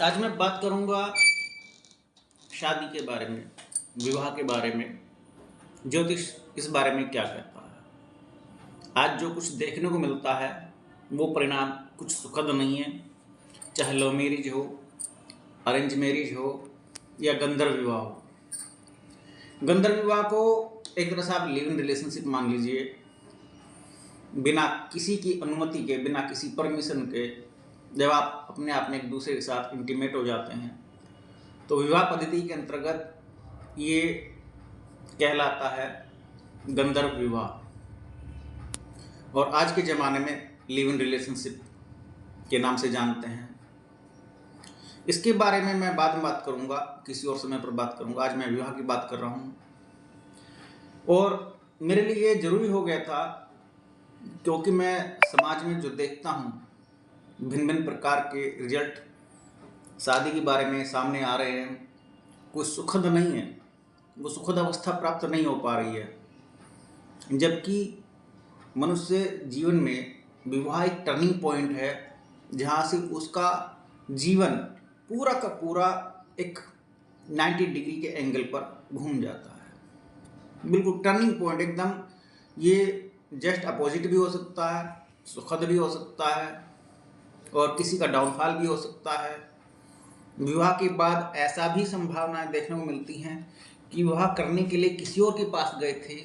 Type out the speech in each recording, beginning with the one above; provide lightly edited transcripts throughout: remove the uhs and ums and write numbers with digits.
आज मैं बात करूंगा शादी के बारे में, विवाह के बारे में। ज्योतिष इस बारे में क्या कहता है। आज जो कुछ देखने को मिलता है वो परिणाम कुछ सुखद नहीं है। चाहे लव मैरिज हो, अरेंज मैरिज हो या गंधर्व विवाह हो। गंधर्व विवाह को एक तरह से आप लिव इन रिलेशनशिप मान लीजिए। बिना किसी की अनुमति के, बिना किसी परमिशन के जब आप अपने आप में एक दूसरे के साथ इंटीमेट हो जाते हैं तो विवाह पद्धति के अंतर्गत ये कहलाता है गंधर्व विवाह। और आज के ज़माने में लिव इन रिलेशनशिप के नाम से जानते हैं। इसके बारे में मैं बाद में बात करूंगा, किसी और समय पर बात करूंगा। आज मैं विवाह की बात कर रहा हूं और मेरे लिए ये ज़रूरी हो गया था क्योंकि मैं समाज में जो देखता हूं भिन्न भिन्न प्रकार के रिजल्ट शादी के बारे में सामने आ रहे हैं। कोई सुखद नहीं है, वो सुखद अवस्था प्राप्त नहीं हो पा रही है। जबकि मनुष्य जीवन में विवाह एक टर्निंग पॉइंट है जहाँ से उसका जीवन पूरा का पूरा एक 90 डिग्री के एंगल पर घूम जाता है। बिल्कुल टर्निंग पॉइंट एकदम। ये जस्ट अपोजिट भी हो सकता है, सुखद भी हो सकता है और किसी का डाउनफॉल भी हो सकता है। विवाह के बाद ऐसा भी संभावनाएं देखने को मिलती हैं कि विवाह करने के लिए किसी और के पास गए थे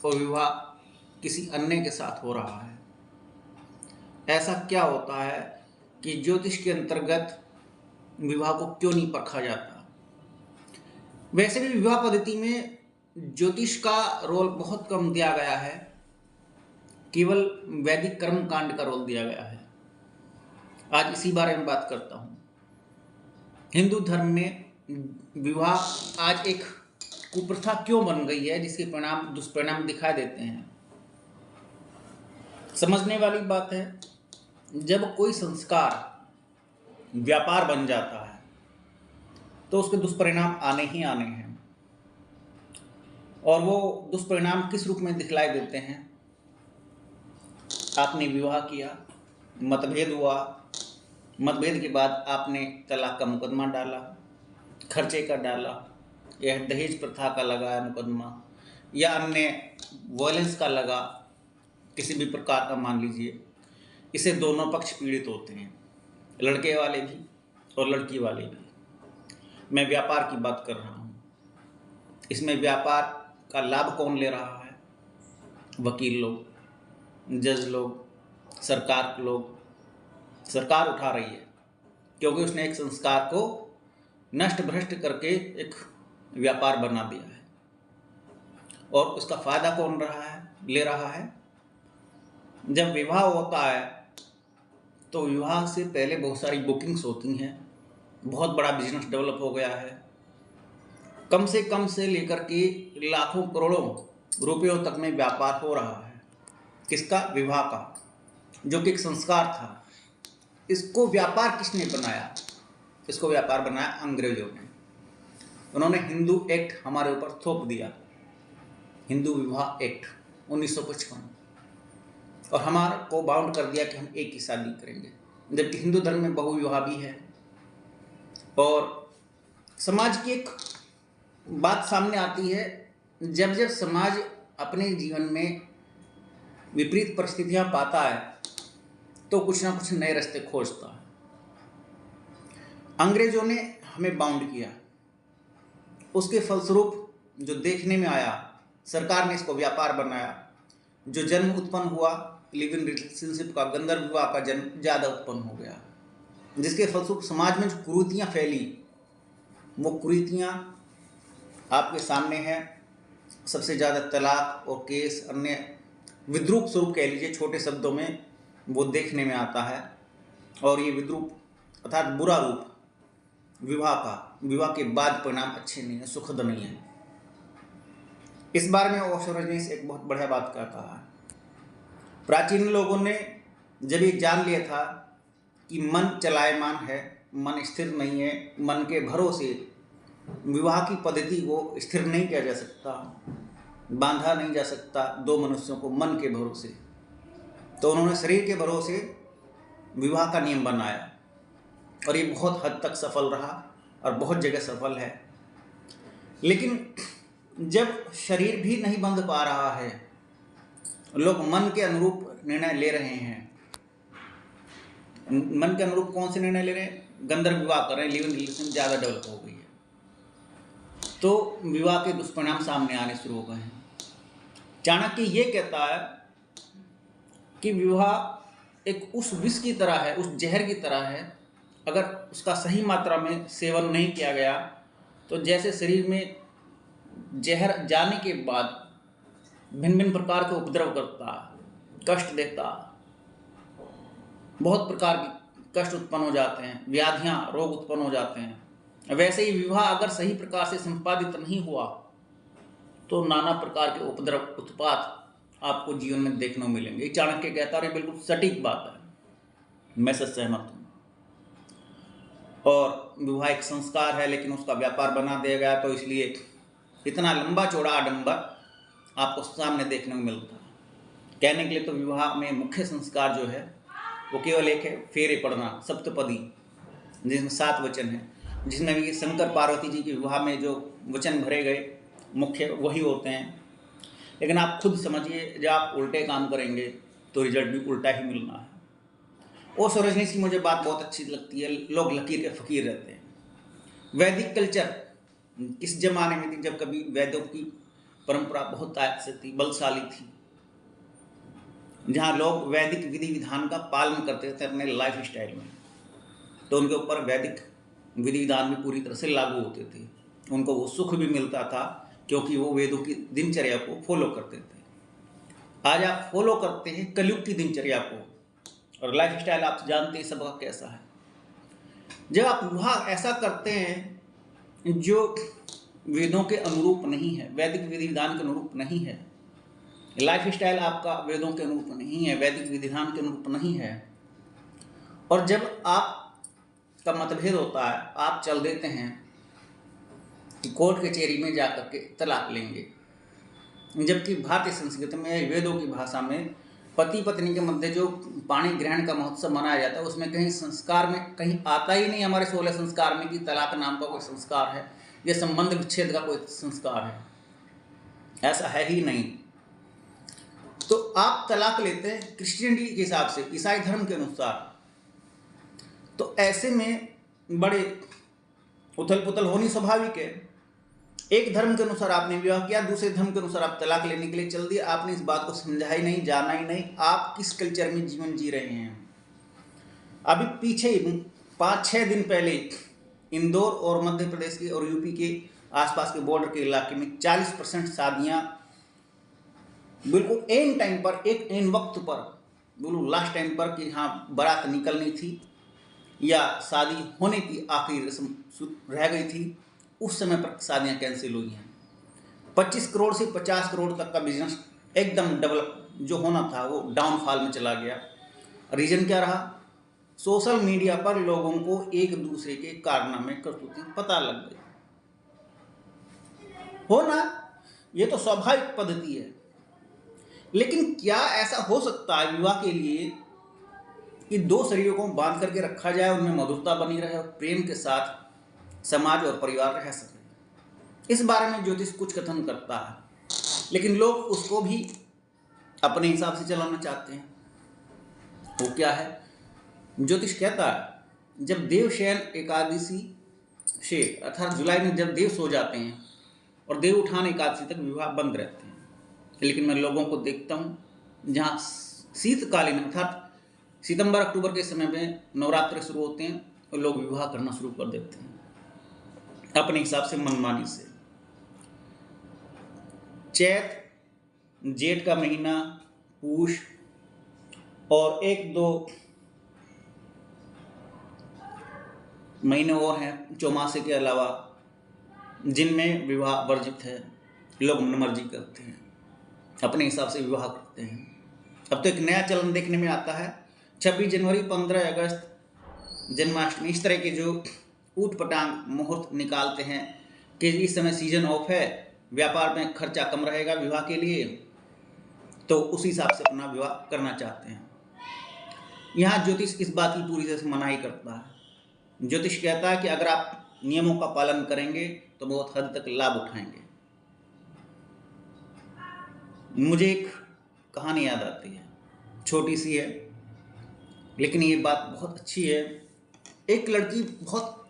और विवाह किसी अन्य के साथ हो रहा है। ऐसा क्या होता है कि ज्योतिष के अंतर्गत विवाह को क्यों नहीं परखा जाता। वैसे भी विवाह पद्धति में ज्योतिष का रोल बहुत कम दिया गया है, केवल वैदिक कर्म कांड का रोल दिया गया है। आज इसी बारे में बात करता हूँ। हिंदू धर्म में विवाह आज एक कुप्रथा क्यों बन गई है, जिसके परिणाम दुष्परिणाम दिखाई देते हैं। समझने वाली बात है, जब कोई संस्कार व्यापार बन जाता है तो उसके दुष्परिणाम आने ही आने हैं। और वो दुष्परिणाम किस रूप में दिखलाई देते हैं। आपने विवाह किया, मतभेद हुआ, मतभेद के बाद आपने तलाक का मुकदमा डाला, खर्चे का डाला, या दहेज प्रथा का लगाया मुकदमा, या अन्य वायलेंस का लगा, किसी भी प्रकार का मान लीजिए। इसे दोनों पक्ष पीड़ित होते हैं, लड़के वाले भी और लड़की वाले भी। मैं व्यापार की बात कर रहा हूँ। इसमें व्यापार का लाभ कौन ले रहा है? वकील लोग, जज लोग, सरकार लोग। सरकार उठा रही है क्योंकि उसने एक संस्कार को नष्ट भ्रष्ट करके एक व्यापार बना दिया है। और उसका फायदा कौन ले रहा है? जब विवाह होता है तो विवाह से पहले बहुत सारी बुकिंग्स होती हैं। बहुत बड़ा बिजनेस डेवलप हो गया है। कम से कम से लेकर के लाखों करोड़ों रुपयों तक में व्यापार हो रहा है। किसका? विवाह का, जो कि एक संस्कार था। इसको व्यापार किसने बनाया? इसको व्यापार बनाया अंग्रेजों ने। उन्होंने हिंदू एक्ट हमारे ऊपर थोप दिया, हिंदू विवाह एक्ट 1955, और हमारे को बाउंड कर दिया कि हम एक ही शादी करेंगे। जबकि हिंदू धर्म में बहुविवाह भी है। और समाज की एक बात सामने आती है, जब जब समाज अपने जीवन में विपरीत परिस्थितियां पाता है तो कुछ ना कुछ नए रास्ते खोजता है। अंग्रेजों ने हमें बाउंड किया, उसके फलस्वरूप जो देखने में आया, सरकार ने इसको व्यापार बनाया। जो जन्म उत्पन्न हुआ लिव इन रिलेशनशिप का, गंधर्व विवाह का जन्म ज़्यादा उत्पन्न हो गया, जिसके फलस्वरूप समाज में जो कुरीतियाँ फैली, वो कुरीतियाँ आपके सामने हैं। सबसे ज़्यादा तलाक और केस, अन्य विद्रूप स्वरूप कह लीजिए, छोटे शब्दों में वो देखने में आता है। और ये विद्रूप अर्थात बुरा रूप विवाह का, विवाह के बाद परिणाम अच्छे नहीं है, सुखद नहीं है। इस बारे में ओशो रजनीश एक बहुत बढ़िया बात कहता है। प्राचीन लोगों ने जब ये जान लिया था कि मन चलायमान है, मन स्थिर नहीं है, मन के भरोसे विवाह की पद्धति को स्थिर नहीं किया जा सकता, बांधा नहीं जा सकता दो मनुष्यों को मन के भरोसे, तो उन्होंने शरीर के भरोसे विवाह का नियम बनाया। और ये बहुत हद तक सफल रहा और बहुत जगह सफल है। लेकिन जब शरीर भी नहीं बंध पा रहा है, लोग मन के अनुरूप निर्णय ले रहे हैं। मन के अनुरूप कौन से निर्णय ले रहे हैं? गंधर्व विवाह कर रहे हैं, लिव इन रिलेशन ज़्यादा डेवलप हो गई है, तो विवाह के दुष्परिणाम सामने आने शुरू हो गए हैं। चाणक्य ये कहता है कि विवाह एक उस विष की तरह है, उस जहर की तरह है, अगर उसका सही मात्रा में सेवन नहीं किया गया तो जैसे शरीर में जहर जाने के बाद भिन्न भिन्न प्रकार के उपद्रव करता, कष्ट देता, बहुत प्रकार के कष्ट उत्पन्न हो जाते हैं, व्याधियां, रोग उत्पन्न हो जाते हैं, वैसे ही विवाह अगर सही प्रकार से संपादित नहीं हुआ तो नाना प्रकार के उपद्रव, उत्पात आपको जीवन में देखने को मिलेंगे। चाणक्य कहता है, बिल्कुल सटीक बात है, मैं सच सहमत हूँ। और विवाह एक संस्कार है, लेकिन उसका व्यापार बना दिया गया, तो इसलिए इतना लंबा चौड़ा आडंबर आपको सामने देखने को मिलता है। कहने के लिए तो विवाह में मुख्य संस्कार जो है वो केवल एक है, फेरे पड़ना, सप्तपदी, जिसमें 7 वचन हैं, जिसमें भी शंकर पार्वती जी के विवाह में जो वचन भरे गए मुख्य वही होते हैं। लेकिन आप खुद समझिए, जब आप उल्टे काम करेंगे तो रिजल्ट भी उल्टा ही मिलना है। और रजनीश की मुझे बात बहुत अच्छी लगती है, लोग लकीर के फ़कीर रहते हैं। वैदिक कल्चर किस जमाने में थी? जब कभी वैद्यों की परंपरा बहुत ताकत से थी, बलशाली थी, जहाँ लोग वैदिक विधि विधान का पालन करते थे अपने लाइफ स्टाइल में, तो उनके ऊपर वैदिक विधि विधान भी पूरी तरह से लागू होते थे। उनको वो सुख भी मिलता था क्योंकि वो वेदों की दिनचर्या को फॉलो करते थे। आज आप फॉलो करते हैं कलयुग की दिनचर्या को, और लाइफ स्टाइल आप जानते हैं सबका कैसा है। जब आप विवाह ऐसा करते हैं जो वेदों के अनुरूप नहीं है, वैदिक विधि विधान के अनुरूप नहीं है, लाइफ स्टाइल आपका वेदों के अनुरूप नहीं है, वैदिक विधि विधान के अनुरूप नहीं है, और जब आपका मतभेद होता है, आप चल देते हैं कि कोर्ट कचहरी में जाकर के तलाक लेंगे, जबकि भारतीय संस्कृति में, वेदों की भाषा में पति पत्नी के मध्य जो पाणी ग्रहण का महोत्सव मनाया जाता है, उसमें कहीं संस्कार में कहीं आता ही नहीं हमारे 16 संस्कार में कि तलाक नाम का कोई संस्कार है या संबंध विच्छेद का कोई संस्कार है, ऐसा है ही नहीं। तो आप तलाक लेते हैं क्रिश्चियनिटी के हिसाब से, ईसाई धर्म के अनुसार, तो ऐसे में बड़े उथल पुथल होनी स्वाभाविक है। एक धर्म के अनुसार आपने विवाह किया, दूसरे धर्म के अनुसार आप तलाक लेने के लिए चल दिए, आपने इस बात को समझा ही नहीं, जाना ही नहीं, आप किस कल्चर में जीवन जी रहे हैं। अभी पीछे 5-6 दिन पहले इंदौर और मध्य प्रदेश के और यूपी के आसपास के बॉर्डर के इलाके में 40% शादियां बिल्कुल एन टाइम पर, एक एन वक्त पर, बिल्कुल लास्ट टाइम पर कि हाँ बारात निकलनी थी या शादी होने की आखिरी रस्म रह गई थी, उस समय पर शादियाँ कैंसिल हुई हैं। 25 करोड़ से 50 करोड़ तक का बिजनेस एकदम डेवलप जो होना था वो डाउनफॉल में चला गया। रीजन क्या रहा? सोशल मीडिया पर लोगों को एक दूसरे के कारनामे, करतूतें पता लग गई। होना ये तो स्वाभाविक पद्धति है, लेकिन क्या ऐसा हो सकता है विवाह के लिए कि 2 शरीरों को बांध करके रखा जाए, उनमें मधुरता बनी रहे और प्रेम के साथ समाज और परिवार रह सके? इस बारे में ज्योतिष कुछ कथन करता है, लेकिन लोग उसको भी अपने हिसाब से चलाना चाहते हैं। वो क्या है? ज्योतिष कहता है जब देवशयन एकादशी से अर्थात जुलाई में जब देव सो जाते हैं और देव उठान एकादशी तक विवाह बंद रहते हैं, लेकिन मैं लोगों को देखता हूँ जहाँ शीतकालीन अर्थात सितंबर अक्टूबर के समय में नवरात्र शुरू होते हैं और लोग विवाह करना शुरू कर देते हैं अपने हिसाब से, मनमानी से। चैत, जेठ का महीना, पूष और 1-2 महीने और हैं चौमासे के अलावा, जिनमें विवाह वर्जित है। लोग मनमर्जी करते हैं, अपने हिसाब से विवाह करते हैं। अब तो एक नया चलन देखने में आता है, 26 जनवरी, 15 अगस्त, जन्माष्टमी, इस तरह के जो ऊट पटांग मुहूर्त निकालते हैं कि इस समय सीजन ऑफ है, व्यापार में खर्चा कम रहेगा विवाह के लिए, तो उसी हिसाब से अपना विवाह करना चाहते हैं। यहाँ ज्योतिष इस बात की पूरी तरह से मनाही करता है। ज्योतिष कहता है कि अगर आप नियमों का पालन करेंगे तो बहुत हद तक लाभ उठाएंगे। मुझे एक कहानी याद आती है, छोटी सी है लेकिन ये बात बहुत अच्छी है। एक लड़की बहुत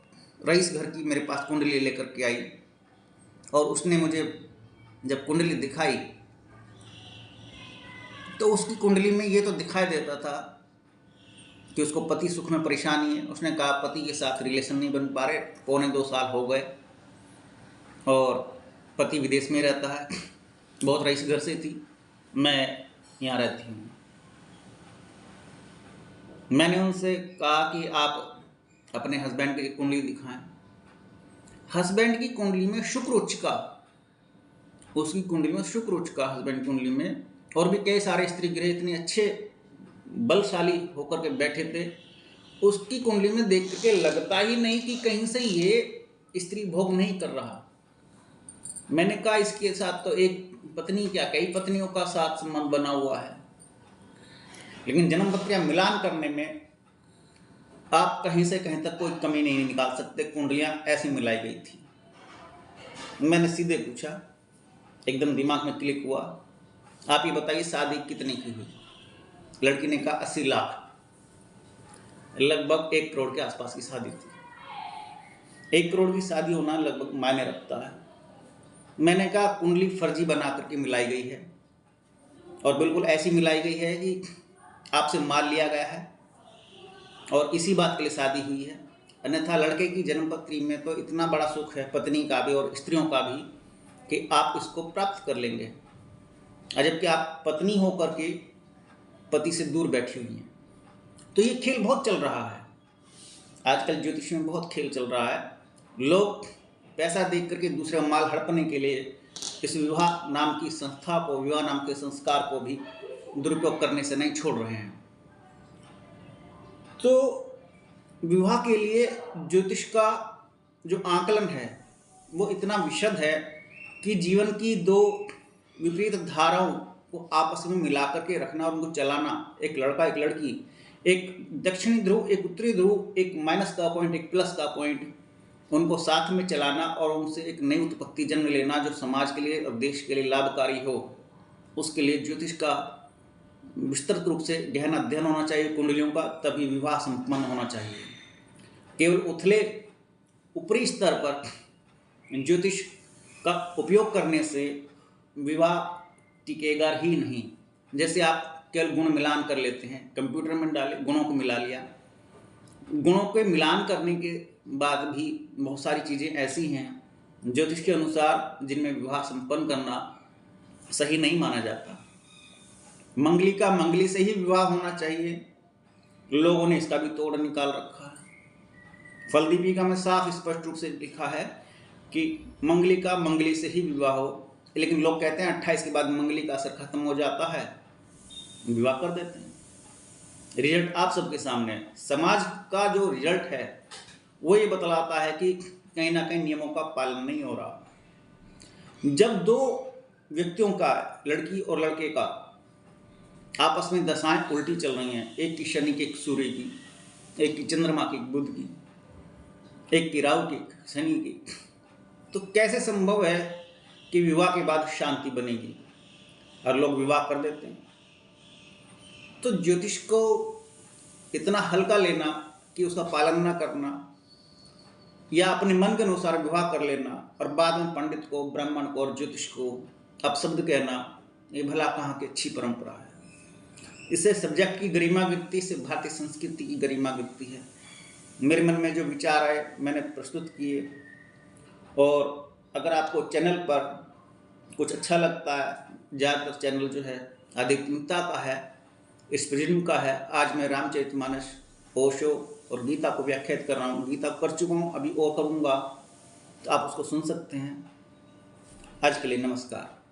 रईस घर की मेरे पास कुंडली लेकर के आई और उसने मुझे जब कुंडली दिखाई तो उसकी कुंडली में ये तो दिखाई देता था कि उसको पति सुख में परेशानी है। उसने कहा पति के साथ रिलेशन नहीं बन पा रहे, 1.25 साल हो गए और पति विदेश में रहता है। बहुत रईस घर से थी, मैं यहाँ रहती हूँ। मैंने उनसे कहा कि आप अपने हस्बैंड की कुंडली दिखाएं। हस्बैंड की कुंडली में शुक्र उच्च का, उसकी कुंडली में शुक्र उच्च का, हस्बैंड की कुंडली में और भी कई सारे स्त्री ग्रह इतने अच्छे बलशाली होकर के बैठे थे। उसकी कुंडली में देख के लगता ही नहीं कि कहीं से ये स्त्री भोग नहीं कर रहा। मैंने कहा इसके साथ तो एक पत्नी क्या कई पत्नियों का साथ संबंध बना हुआ है। लेकिन जन्म पत्रियां मिलान करने में आप कहीं से कहीं तक कोई कमी नहीं निकाल सकते। कुंडलियां ऐसी मिलाई गई थी। मैंने सीधे पूछा, एकदम दिमाग में क्लिक हुआ, आप ये बताइए शादी कितने की हुई? लड़की ने कहा 80 लाख, लगभग 1 करोड़ के आसपास की शादी थी। 1 करोड़ की शादी होना लगभग मायने रखता है। मैंने कहा कुंडली फर्जी बना करके मिलाई गई है और बिल्कुल ऐसी मिलाई गई है कि आपसे माल लिया गया है और इसी बात के लिए शादी हुई है। अन्यथा लड़के की जन्मपत्री में तो इतना बड़ा सुख है, पत्नी का भी और स्त्रियों का भी, कि आप इसको प्राप्त कर लेंगे। जबकि आप पत्नी होकर के पति से दूर बैठी हुई हैं। तो ये खेल बहुत चल रहा है आजकल, ज्योतिष में बहुत खेल चल रहा है। लोग पैसा देख करके दूसरे माल हड़पने के लिए इस विवाह नाम की संस्था को, विवाह नाम के संस्कार को भी दुरुपयोग करने से नहीं छोड़ रहे हैं। तो विवाह के लिए ज्योतिष का जो आकलन है वो इतना विशद है कि जीवन की 2 विपरीत धाराओं को आपस में मिलाकर के रखना और उनको चलाना, एक लड़का एक लड़की, एक दक्षिणी ध्रुव एक उत्तरी ध्रुव, एक माइनस का पॉइंट एक प्लस का पॉइंट, उनको साथ में चलाना और उनसे एक नई उत्पत्ति जन्म लेना जो समाज के लिए और देश के लिए लाभकारी हो, उसके लिए ज्योतिष का विस्तृत रूप से गहन अध्ययन होना चाहिए कुंडलियों का, तभी विवाह संपन्न होना चाहिए। केवल उथले ऊपरी स्तर पर ज्योतिष का उपयोग करने से विवाह टिकेगा ही नहीं। जैसे आप केवल गुण मिलान कर लेते हैं, कंप्यूटर में डाले गुणों को मिला लिया, गुणों के मिलान करने के बाद भी बहुत सारी चीज़ें ऐसी हैं ज्योतिष के अनुसार जिनमें विवाह संपन्न करना सही नहीं माना जाता। मंगली का मंगली से ही विवाह होना चाहिए, लोगों ने इसका भी तोड़ निकाल रखा है। फल दीपिका में साफ स्पष्ट रूप से लिखा है कि मंगली का मंगली से ही विवाह हो, लेकिन लोग कहते हैं 28 के बाद मंगली का असर खत्म हो जाता है, विवाह कर देते हैं। रिजल्ट आप सबके सामने है। समाज का जो रिजल्ट है वो ये बतलाता है कि कहीं ना कहीं नियमों का पालन नहीं हो रहा। जब 2 व्यक्तियों का, लड़की और लड़के का, आपस में दशाएं उल्टी चल रही हैं, एक की शनि की, एक सूर्य की, एक की चंद्रमा की, बुध की, एक की राहु की, शनि की, तो कैसे संभव है कि विवाह के बाद शांति बनेगी? और लोग विवाह कर देते हैं। तो ज्योतिष को इतना हल्का लेना कि उसका पालन ना करना या अपने मन के अनुसार विवाह कर लेना और बाद में पंडित को, ब्राह्मण को और ज्योतिष को अपशब्द कहना, ये भला कहाँ की अच्छी परंपरा है। इससे सब्जेक्ट की गरिमा गिरती, इससे भारतीय संस्कृति की गरिमा गिरती है। मेरे मन में जो विचार आए मैंने प्रस्तुत किए, और अगर आपको चैनल पर कुछ अच्छा लगता है, ज़्यादातर चैनल जो है आध्यात्मिकता का है, स्पिरिज्म का है। आज मैं रामचरितमानस, ओशो और गीता को व्याख्यात कर रहा हूँ। गीता कर चुका हूँ, अभी और करूँगा, तो आप उसको सुन सकते हैं। आज के लिए नमस्कार।